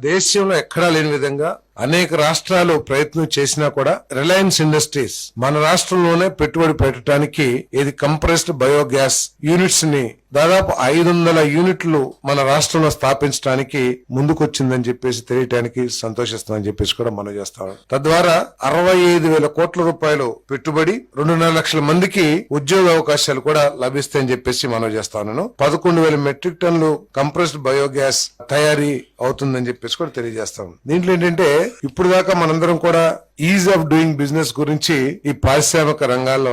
దేశంలో ఎక్కడా లేని విధంగా అనేక రాష్ట్రాలు ప్రయత్నం చేసినా కూడా రిలయన్స్ ఇండస్ట్రీస్ మన రాష్ట్రంలోనే పెట్టుబడి పెట్టడానికి ఇది కంప్రెస్డ్ బయోగ్యాస్ యూనిట్స్ ని దాదాపు 500 యూనిట్లు మన రాష్ట్రంలో స్థాపించడానికి ముందుకొచ్చిందని చెప్పేసి తెలియటానికి సంతోషిస్తామని చెప్పేసి కూడా మనం చేస్తాం. తద్వారా 65,000 కోట్ల రూపాయలు పెట్టుబడి 2.5 లక్షల మందికి ఉద్యోగ అవకాశాలు కూడా లభిస్తాయని చెప్పేసి మనం చేస్తాను. 11,000 మెట్రిక్ టన్నులు కంప్రెస్డ్ బయోగ్యాస్ తయారీ అవుతుందని చెప్పేసి కూడా తెలియజేస్తాం. దీంట్లో ఏంటంటే ఇప్పుడు దాకా మనందరం కూడా ఈజ్ ఆఫ్ డూయింగ్ బిజినెస్ గురించి ఈ పారిశ్రామిక రంగాల్లో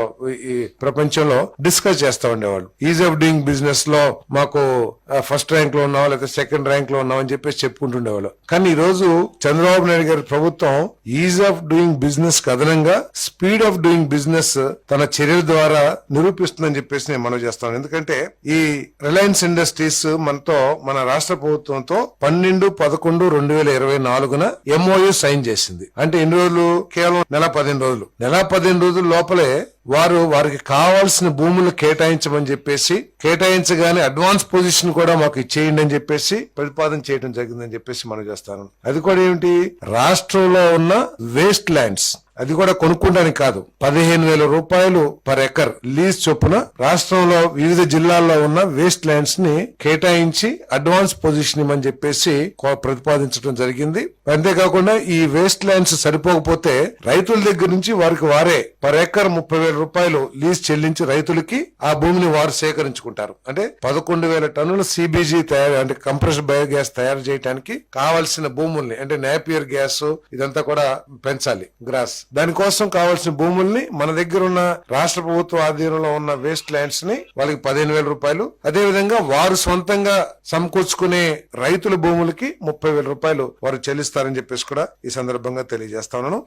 ఈ ప్రపంచంలో డిస్కస్ చేస్తా ఉండేవాళ్ళు. ఈజ్ ఆఫ్ డూయింగ్ బిజినెస్ లో మాకు ఫస్ట్ ర్యాంక్ లో ఉన్నావా లేదా సెకండ్ ర్యాంక్ లో ఉన్నావా అని చెప్పేసి చెప్పుకుంటుండేవాళ్ళు. కానీ ఈ రోజు చంద్రబాబు నాయుడు గారి ప్రభుత్వం ఈజ్ ఆఫ్ డూయింగ్ బిజినెస్ కు అదనంగా స్పీడ్ ఆఫ్ డూయింగ్ బిజినెస్ తన చర్యల ద్వారా నిరూపిస్తుందని చెప్పేసి నేను మనవి చేస్తాను. ఎందుకంటే ఈ రిలయన్స్ ఇండస్ట్రీస్ మనతో మన రాష్ట్ర ప్రభుత్వంతో 12/11/2024 MOU సైన్ చేసింది. అంటే ఎన్ని రోజులు? కేవలం నెల 15 రోజుల లోపలే వారికి కావాల్సిన భూములు కేటాయించమని చెప్పేసి కేటాయించగానే అడ్వాన్స్ పొజిషన్ కూడా మాకు ఇచ్చేయండి అని చెప్పేసి ప్రతిపాదన చేయడం జరిగిందని చెప్పేసి మనం చేస్తాను. అది కూడా ఏమిటి? రాష్ట్రంలో ఉన్న వేస్ట్ ల్యాండ్స్ అది కూడా కొనుక్కోవడానికి కాదు, 15,000 రూపాయలు పర్ ఎకర్ లీజ్ చొప్పున రాష్ట్రంలో వివిధ జిల్లాల్లో ఉన్న వేస్ట్ ల్యాండ్స్ ని కేటాయించి అడ్వాన్స్ పొజిషన్ ఇవ్వమని చెప్పేసి ప్రతిపాదించడం జరిగింది. అంతేకాకుండా ఈ వేస్ట్ ల్యాండ్స్ సరిపోకపోతే రైతుల దగ్గర నుంచి వారే పర్ ఎకర్ 30,000 రూపాయలు లీజ్ చెల్లించి రైతులకి ఆ భూమిని వారు సేకరించుకుంటారు. అంటే 11,000 టన్నుల CBG తయారు అంటే కంప్రెస్డ్ బయోగ్యాస్ తయారు చేయడానికి కావాల్సిన భూముల్ని అంటే నేపియర్ గ్యాస్ ఇదంతా కూడా పెంచాలి, గ్రాస్. దానికోసం కావాల్సిన భూముల్ని మన దగ్గర ఉన్న రాష్ట్ర ప్రభుత్వ ఆధీనంలో ఉన్న వేస్ట్ ల్యాండ్స్ ని వాళ్ళకి 15,000 రూపాయలు, అదే విధంగా వారు సొంతంగా సమకూర్చుకునే రైతుల భూములకి 30,000 రూపాయలు వారు చెల్లిస్తారని చెప్పేసి కూడా ఈ సందర్భంగా తెలియజేస్తా ఉన్నాను.